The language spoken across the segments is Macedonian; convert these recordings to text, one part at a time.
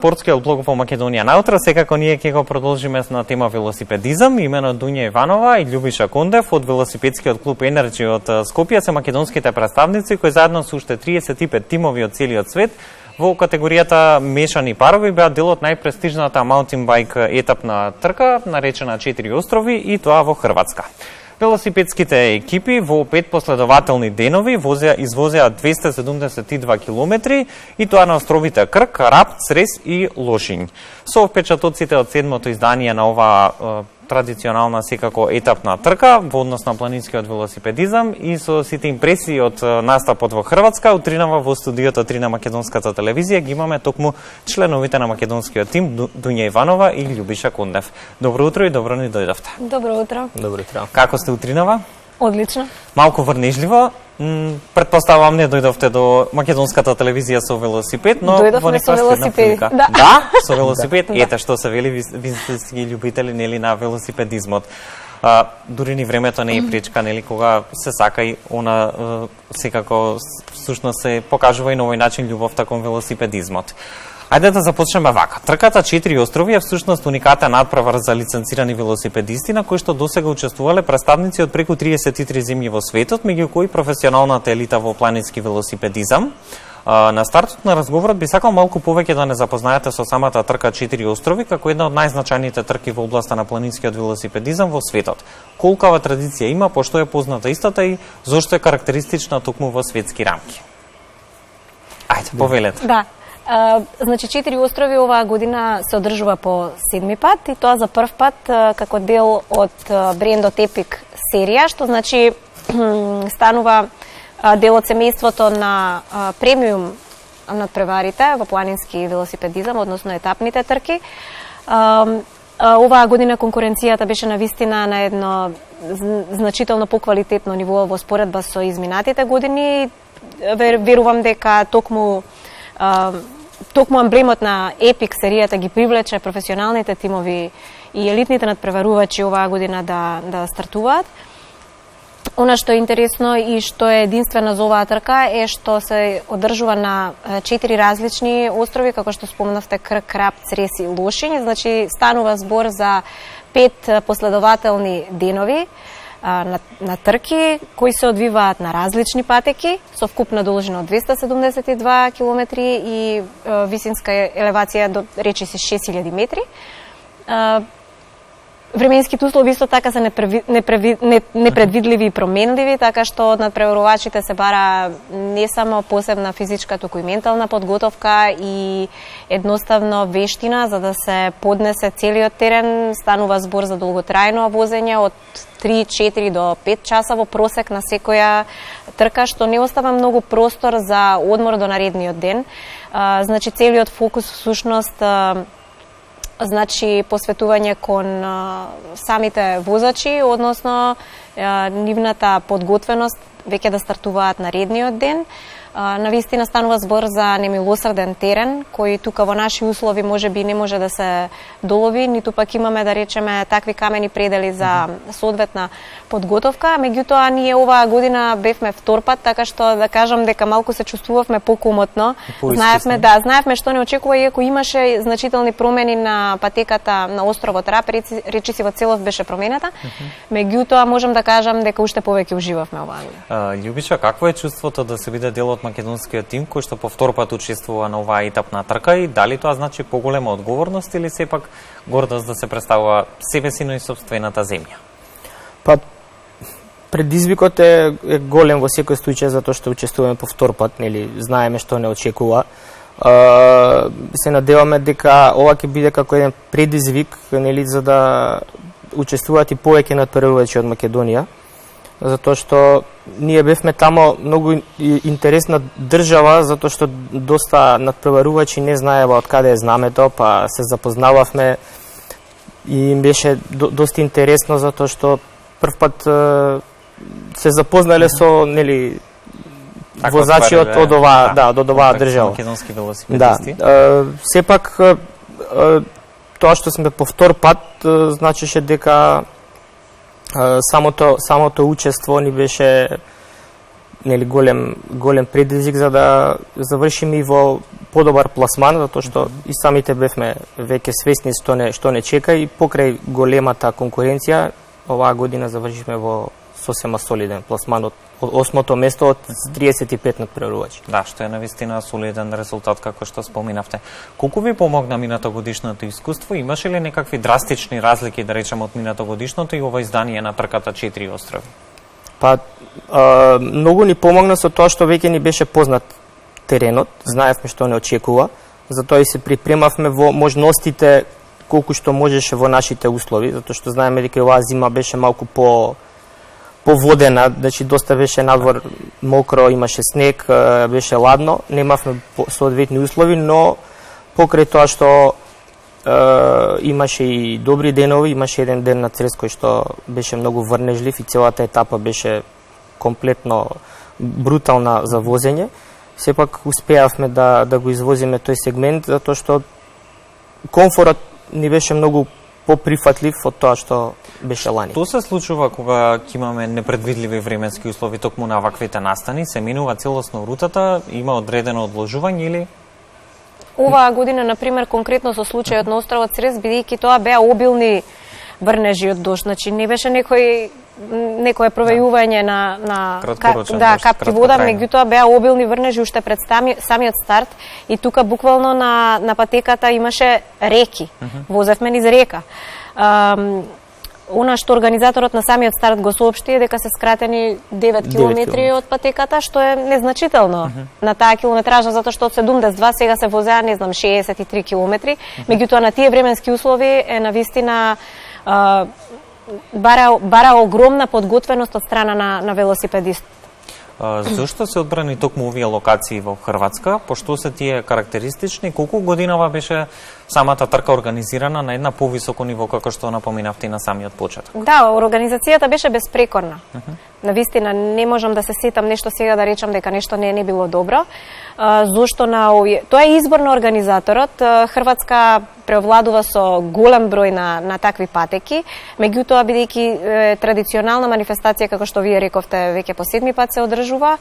Спортскиот блог во Македонија наутро, секако ние ќе го продолжиме на тема велосипедизам. Имено Дуња Иванова и Љубиша Кондев од велосипедскиот клуб Енерджи од Скопје се македонските представници кои заедно со уште 35 тимови од целиот свет во категоријата мешани парови беа дел од најпрестижната маунтин байк етапна трка наречена 4 острови и тоа во Хрватска. Велосипедските екипи во 5 последователни денови извозеа 272 километри и тоа на островите Крк, Рап, Црес и Лошињ. Со впечатоците од 7-то издание на оваа традиционална секако етапна трка во однос на планинскиот велосипедизам и со сите импресии од настапот во Хрватска, утринава во студиото 3 на Македонската телевизија ги имаме токму членовите на македонскиот тим Дуња Иванова и Љубиша Кондев. Добро утро и добро ни дојдовте. Добро утро. Добро утро. Како сте утринава? Одлично. Малку врнежливо. Предпоставувам не дојдовте до македонската телевизија со велосипед, но дојдовме со велосипед. Да, со велосипед. Ете што се вели, ви сте ги љубители нели на велосипедизмот. Дури ни времето не е пречка, нели, кога се сака и она секако всушност се покажува и на овој начин љубовта кон велосипедизмот. Ајде да започнеме вака. Трката 4 острови е всушност уникатен надпревар за лиценцирани велосипедисти на кои што досега учествувале представници од преку 33 земји во светот, меѓу кои професионалната елита во планински велосипедизам. На стартот на разговорот би сакал малку повеќе да не запознаете со самата трка 4 острови како една од најзначајните трки во областа на планинскиот велосипедизам во светот. Колкава традиција има, пошто е позната истата и зошто е карактеристична токму во светски рамки? Ајде, повелете. Да. Значи 4 острови оваа година се одржува по 7 пат и тоа за прв пат како дел од брендот Epic серија, што значи станува дел од семејството на премиум надпреварите во планински велосипедизам, односно етапните трки. Оваа година конкуренцијата беше навистина на едно значително поквалитетно ниво во споредба со изминатите години. Верувам дека токму амблемот на Epic серијата ги привлече професионалните тимови и елитните надпреварувачи оваа година да стартуваат. Она што е интересно и што е единствено за оваа трка е што се одржува на 4 различни острови, како што спомнавте, Крк, Рап, Црес и Лошињ. Значи станува збор за 5 последователни денови на трки кои се одвиваат на различни патеки со вкупна должина од 272 километри и висинска елевација до речиси 6000 метри. Временските услови исто така се непредвидливи и променливи, така што од надпреварувачите се бара не само посебна физичка, туку и ментална подготовка и едноставно вештина за да се поднесе целиот терен. Станува збор за долготрајно возење од 3-4 до 5 часа во просек на секоја трка, што не остава многу простор за одмор до наредниот ден. Значи целиот фокус всушност значи посветување кон самите возачи, односно нивната подготвеност веќе да стартуваат наредниот ден. Навистина станува збор за немилосрден терен, кој тука во наши услови можеби не може да се долови, ниту пак имаме да речеме такви камени предели за соодветна подготовка. Меѓутоа ние оваа година бевме втор пат, така што да кажам дека малку се чувствувавме покомотно. Знаевме што не очекува, иако имаше значителни промени на патеката на островот Рап, речиси во целост беше променета. Меѓутоа можам да кажам дека уште повеќе уживавме оваа година. Љубиша, какво е чувството да се биде дел од македонскиот тим кој што по втор пат учествува на оваа етапна трка и дали тоа значи поголема одговорност или сепак гордост да се представува себе си, но и сопствената земја? Па предизвикот е голем во секој случај затоа што учествуваме по втор пат, нели, знаеме што не очекува. Се надеваме дека ова ќе биде како еден предизвик, нели, за да учествуваат и повеќе надпреварувачи од Македонија, затоа што ние бевме тамо многу интересна држава, затоа што доста надпреварувачи не знаева од каде е знамето, па се запознававме и им беше доста интересно затоа што прв пат се запознале со, нели, возачи од оваа држава. Македонски велосипедисти. Сепак тоа што сме по втор пат значеше дека самото учество ни беше нели голем предизвик за да завршиме и во подобар пласман, затоа што и самите бевме веќе свесни што не чека и покрај големата конкуренција оваа година завршивме во сосема солиден пласман од 8-то место од 35 надпреварувачи. Да, што е навистина солиден резултат како што споминавте. Колку ви помогна минатогодишното искуство? Имаше ли некакви драстични разлики, да речеме, од минатогодишното и ова издание на трката 4 острови? Па многу ни помогна со тоа што веќе ни беше познат теренот, знаевме што не очекува, затоа и се припремавме во можностите колку што можеше во нашите услови, затоа што знаеме дека оваа зима беше малку поводена, значи доста беше надвор мокро, имаше снег, беше ладно, немавме соодветни услови, но покрај тоа што имаше и добри денови, имаше еден ден на Црес кој што беше многу врнежлив и целата етапа беше комплетно брутална за возење. Сепак успеавме да го извозиме тој сегмент, затоа што комфорот ни беше многу поприфатлив од тоа што беше лани. Тоа се случува кога ќе имаме непредвидливи временски услови токму на ваквите настани, се минува целосно рутата, има одредено одложување или? Оваа година, например, конкретно со случајот на островот Црес, бидејќи тоа беа обилни врнежи од дожд, значи не беше некое провејување на капки вода, меѓутоа беа обилни врнежи уште пред самиот старт и тука буквално на патеката имаше реки. Возевме низ река. Она што организаторот на самиот старт го соопшти е дека се скратени 9 километри од патеката, што е незначително на таа километража, затоа што од 72 сега се возеа, не знам, 63 километри. Меѓутоа на тие временски услови е навистина бара огромна подготвеност од страна на велосипедист. Зошто се одбрани токму овие локации во Хрватска? Пошто се тие карактеристични? Колку годинава беше самата трка организирана на една повисоко ниво, како што напоминавте на самиот почеток? Да, организацијата беше безпрекорна. Навистина, не можам да се сетам нешто сега да речам дека нешто не било добро. Зошто на овие... Тоа е избор на организаторот. Хрватска преовладува со голем број на такви патеки, меѓутоа бидејќи традиционална манифестација, како што вие рековте, веќе по 7 пат се одржува,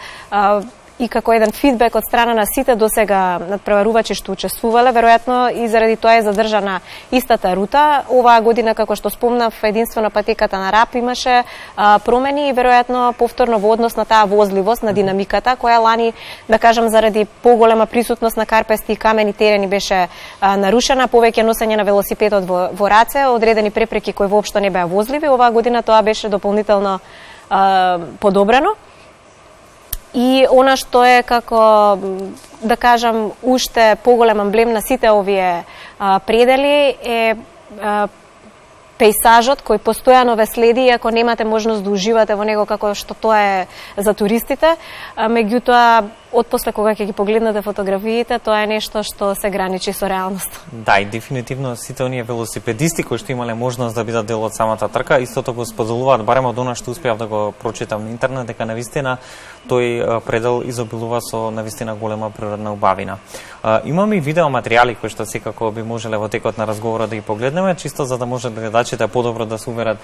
и како еден фидбек од страна на сите досега надпреварувачи што учествувале, веројатно и заради тоа е задржана истата рута. Оваа година, како што спомнав, единствено патеката на Рап имаше промени и веројатно повторно во однос на таа возливост, на динамиката, која лани, да кажам, заради поголема присутност на карпести и камени терени беше нарушена, повеќе носење на велосипедот во раце, одредени препреки кои воопшто не беа возливи. Оваа година тоа беше дополнително подобрено. И она што е како, да кажам, уште поголем емблем на сите овие предели е пејсажот кој постојано ве следи, ако немате можност да уживате во него како што тоа е за туристите, меѓутоа отпосле кога ќе ги погледнете фотографиите, тоа е нешто што се граничи со реалноста. Да, и дефинитивно сите оние велосипедисти кои што имале можност да бидат дел од самата трка, истото го споделуваат, барем од она што успеав да го прочитам на интернет, дека навистина тој предел изобилува со навистина голема природна убавина. Имаме и видео материјали кои што секако би можеле во текот на разговорот да ги погледнеме, чисто за да може гледачите подобро да се уверат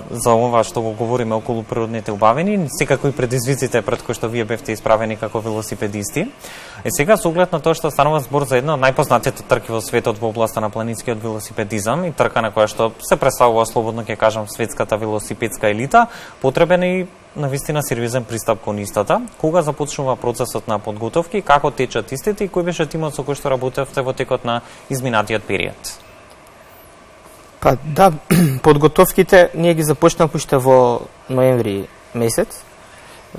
за ова што го говориме околу природните убавини, секако и предизвиците пред кои што вие бевте исправени како велосипедисти. И сега со оглед на тоа што станува збор за една од најпознатите трки во светот во областа на планинскиот велосипедизам и трка на која што се представува слободно, ќе кажам, светската велосипедска елита, потребен е и навистина сериозен пристап кон истата. Кога започнува процесот на подготовки, како течат истите и кој беше тимот со кој што работевте во текот на изминатиот период? Па да, подготовките ние ги започнавме уште во ноември месец,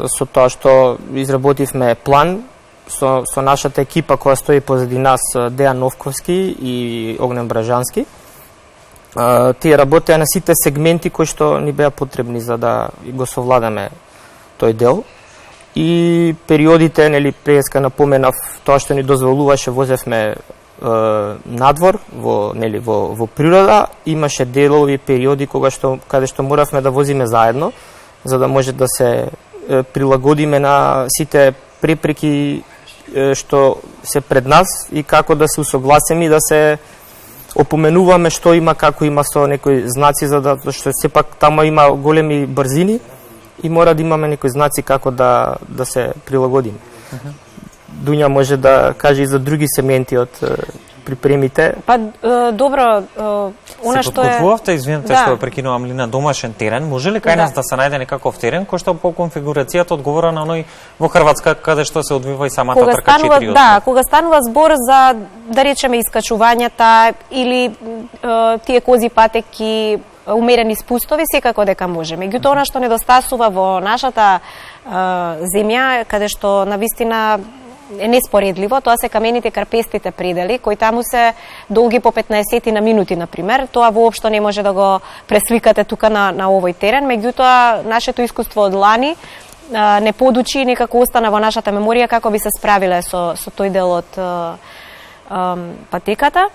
со тоа што изработивме план со нашата екипа која стои позади нас, Дејан Новковски и Огнен Бражански. Тие работеа на сите сегменти кои што ни беа потребни за да го совладаме тој дел. И периодите, нели, преска напоменав, тоа што ни дозволуваше, возевме надвор во природа, имаше делови периоди каде што моравме да возиме заедно за да може да се прилагодиме на сите препреки што се пред нас и како да се усогласиме и да се опоменуваме што има, како има со некои знаци, за да што сепак тamo има големи брзини и мора да имаме некои знаци како да се прилагодиме. Дуња може да каже и за други сегменти од припремите. Па добро, она што е... Се подготвувавте, извинете што прекинувам ли, на домашен терен, може ли кај нас да се најде некаков терен кој што по конфигурацијата одговора на оној во Хрватска каде што се одвива и самата трка 4 Да, кога станува збор за, да речеме, искачувањата или тие кози патеки, умерени спустови, секако дека може. Меѓутоа, она што недостасува во нашата земја, каде што навистина е неспоредливо, тоа се камените карпестите предели, кои таму се долги по 15 на минути, например. Тоа воопшто не може да го пресликате тука на овој терен, меѓутоа, нашето искуство од лани не подучи, некако остана во нашата меморија како би се справиле со тој дел од патеката.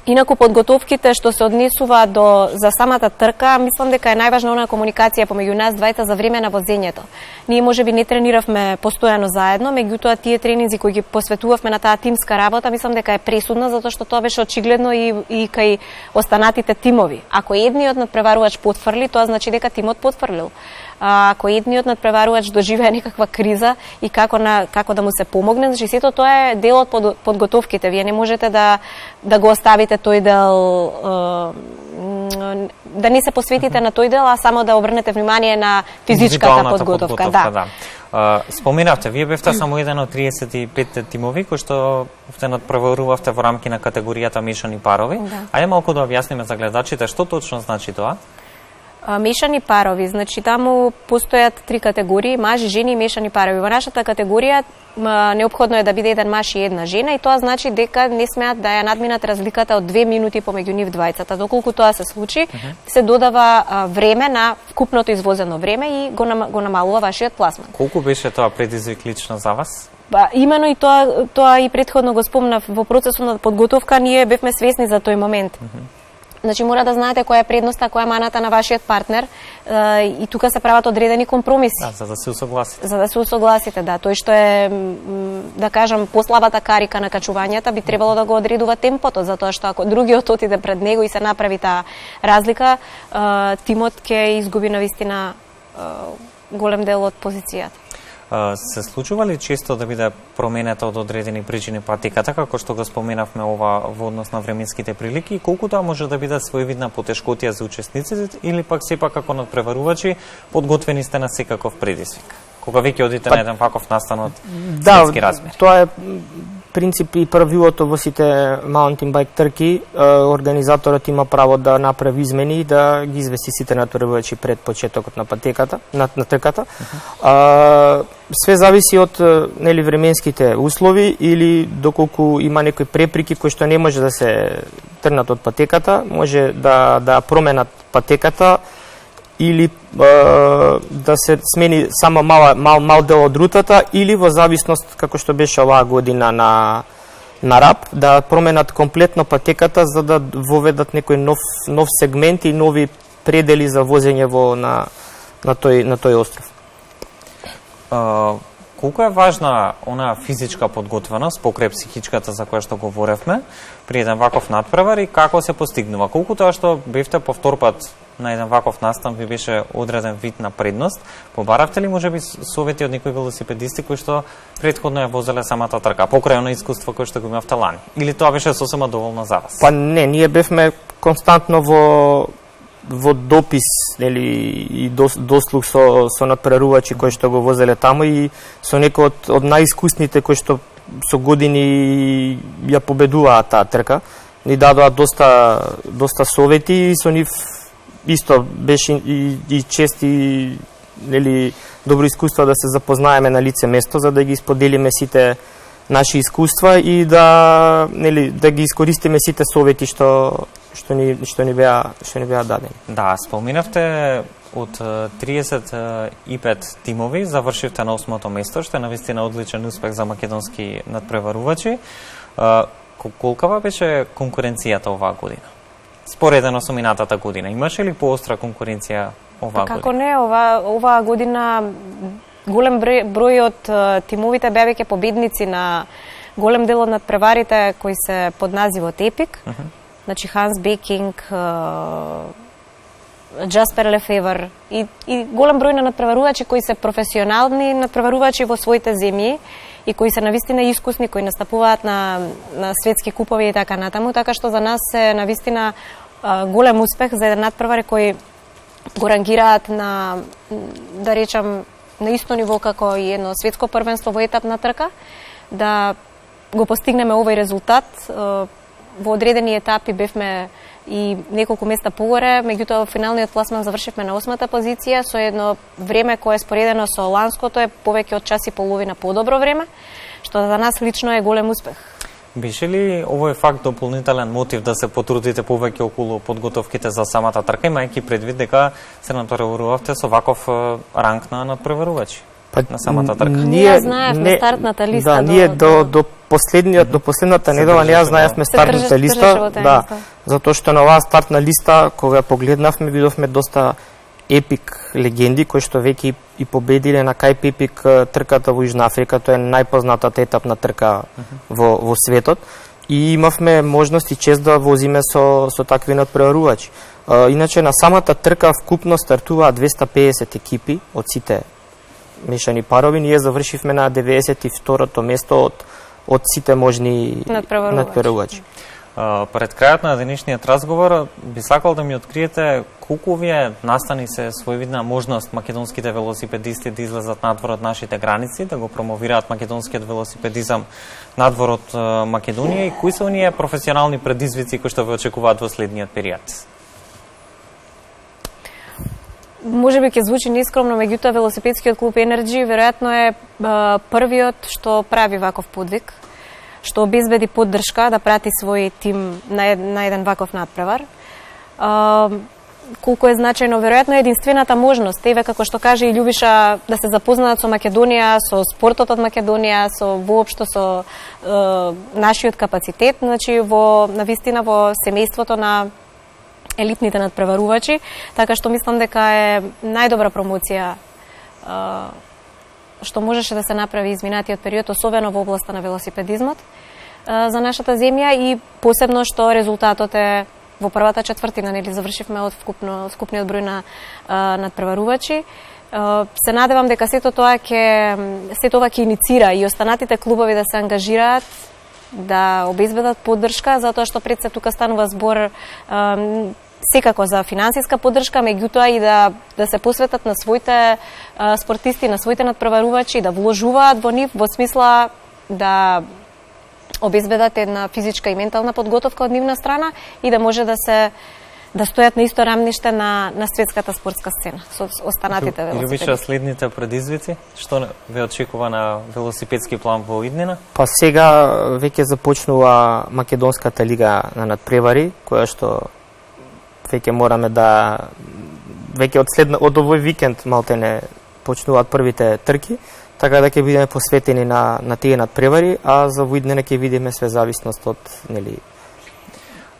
Инаку подготовките што се однесува за самата трка, мислам дека е најважна она комуникација помеѓу нас двајца за време на возењето. Ние можеби не трениравме постојано заедно, меѓутоа тие тренинзи кои ги посветувавме на таа тимска работа, мислам дека е пресудна затоа што тоа беше очигледно и кај останатите тимови. Ако едниот надпреварувач потфрли, тоа значи дека тимот потфрлил. Ако едниот надпреварувач доживее некаква криза и како да му се помогне, значи сето тоа е дел од подготовките. Вие не можете да го оставите тој дел, да не се посветите на тој дел, а само да обрнете внимание на физичката подготовка. Да. Споменавте, вие бевте само еден од 35 тимови кои што се надпреварувавте во рамки на категоријата мешани парови. Ајде малку да објасниме за гледачите што точно значи тоа. Мешани парови, значи таму постојат 3 категории, мажи, жени и мешани парови. Во нашата категорија неопходно е да биде еден маж и една жена и тоа значи дека не смеат да ја надминат разликата од 2 минути помеѓу нив двајцата. Доколку тоа се случи, се додава време на вкупното извозено време и го намалува вашиот пласман. Колку беше тоа предизвик лично за вас? Имено и тоа и претходно го спомнав, во процесот на подготовка ние бевме свесни за тој момент. Значи мора да знаете која е предноста, која е маната на вашиот партнер и тука се прават одредени компромиси. Да, за да се усогласите. За да се усогласите, да. Тој што е, да кажам, послабата карика на качувањата би требало да го одредува темпото, затоа што ако другиот отиде пред него и се направи таа разлика, тимот ќе изгуби навистина голем дел од позицијата. Се случува ли често да биде променета од одредени причини патеката, како што го споменавме ова во однос на временските прилики, и колку тоа може да биде своевидна потешкотија за учесниците, или пак сепак како надпреварувачи подготвени сте на секаков предизвик? Кога веќе одите на еден ваков настан од светски размер? Да, тоа е принцип и правилото во сите маунтин байк трки. Организаторот има право да направи измени и да ги извести сите надпреварувачи пред почетокот на патеката, на трката. Све зависи од временските услови или доколку има некои препреки кои што не може да се тргнат од патеката, може да променат патеката или да се смени само мал дел од рутата, или во зависност како што беше оваа година на РАП, да променат комплетно патеката за да воведат некој нов сегмент и нови предели за возење на тој остров. Колку е важна онаа физичка подготвеност покрај психичката за која што говоревме при еден ваков надпревар и како се постигнува? Колку тоа што бевте по втор пат на еден ваков настан ви беше одреден вид на предност, побаравте ли можеби совети од некои велосипедисти кои што претходно ја возеле самата трка, покрај оно искуство кое што го имавте лани? Или тоа беше сосема доволно за вас? Па не, ние бевме константно во допис и дослуг со надпреварувачи кои што го возеле таму и со некои од најискусните кои што со години ја победуваат таа трка. Ни дадоа доста совети и со нив исто беше и чести добро искуство да се запознаеме на лице место за да ги споделиме сите наши искуства и да ги искористиме сите совети што ни беа дадени. Да, споминавте од 35 тимови завршивте на 8-то место, што е навистина одличен успех за македонски надпреварувачи. Колкава беше конкуренцијата оваа година? Споредено со минатата година, имаше ли поостра конкуренција оваа година? Како не, оваа година голем број од тимовите беа веќе победници на голем дел од надпреварите кои се под називот Епик. Значи Ханс Бекинг, Jasper Lefevre и голем број на надпреварувачи кои се професионални надпреварувачи во своите земји и кои се навистина искусни, кои настапуваат на светски купови и така натаму, така што за нас е навистина голем успех за еден надпревар кој го рангираат на, да речам, на исто ниво како и едно светско првенство во етапна трка, да го постигнеме овој резултат. Во одредени етапи бевме и неколку места погоре, меѓутоа во финалниот пласман завршивме на 8-та позиција со едно време кое споредено со ланското е повеќе од час и половина подобро време, што за нас лично е голем успех. Беше ли овој факт дополнителен мотив да се потрудите повеќе околу подготовките за самата трка, имајќи предвид дека се натпреварувавте со ваков ранг на надпреварувачи на самата трка? Ние знаевме стартната листа. Да, ние до последната недела не ја знаевме стартната листа, да, затоа што на оваа стартна листа кога ја погледнавме видовме доста епик легенди кои што веќе и победиле на Кајп Епик трката во Јужна Африка, тоа е најпознатата етапна трка во светот и имавме можност и чест да возиме со такви надпреварувачи. Иначе на самата трка вкупно стартуваат 250 екипи од сите мешани парови, ние завршивме на 92-то место од сите можни надпреварувачи. Пред крајот на денешниот разговор би сакал да ми откриете колку овие настани се своевидна можност македонските велосипедисти да излезат надвор од нашите граници, да го промовираат македонскиот велосипедизам надвор од Македонија и кои се оние професионални предизвици кои што ве очекуваат во следниот период? Може би ќе звучи нескромно, меѓутоа велосипедскиот клуб Енерджи веројатно е првиот што прави ваков подвиг, што обезбеди поддршка да прати свој тим на еден ваков надпревар. Колку е значајно, веројатно е единствената можност, еве како што каже и Љубиша, да се запознаат со Македонија, со спортот од Македонија, со воопшто со нашиот капацитет, значи навистина во семејството на елитните надпреварувачи, така што мислам дека е најдобра промоција што можеше да се направи изминатиот период, особено во областа на велосипедизмот за нашата земја и посебно што резултатот е во првата четвртина, нели завршивме од вкупниот број на надпреварувачи. Се надевам дека сето ова ќе иницира и останатите клубови да се ангажираат, да обезбедат поддршка, затоа што пред се тука станува збор секако за финансиска поддршка, меѓутоа и да се посветат на своите спортисти, на своите надпреварувачи, да вложуваат во нив во смисла да обезбедат една физичка и ментална подготовка од нивна страна и да може да стојат на исто рамниште на светската спортска сцена со останатите велосипедисти. Љубиша, следните предизвици, што ве очекува на велосипедски план во иднина? Па сега веќе започнува Македонската лига на надпревари, која што веќе мораме веќе од овој викенд малтене почнуваат првите трки, така да ќе бидеме посветени на тие надпревари, а за во иднина ќе видиме све зависност од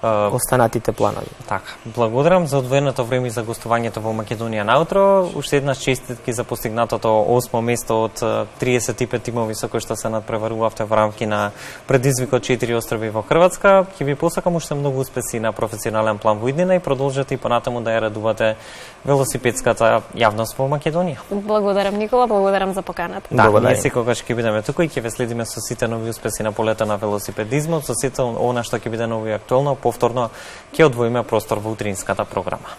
останатите планови. Така, благодарам за одвоеното време за гостувањето во Македонија на утро. Уште еднаш честитки за постигнатото 8-мо место од 35 тимови со кои што се надпреварувавте во рамки на предизвикот 4 острови во Хрватска. Ќе ви посакам уште многу успеси на професионален план во иднина и продолжете и понатаму да ја радувате велосипедската јавност во Македонија. Благодарам, Никола, благодарам за поканата. Да, ние секогаш ќе бидеме тука и ќе ве следиме со сите нови успеси на полето на велосипедизмот, со сите она што ќе биде ново и актуелно. Повторно ќе одвоиме простор во утринската програма.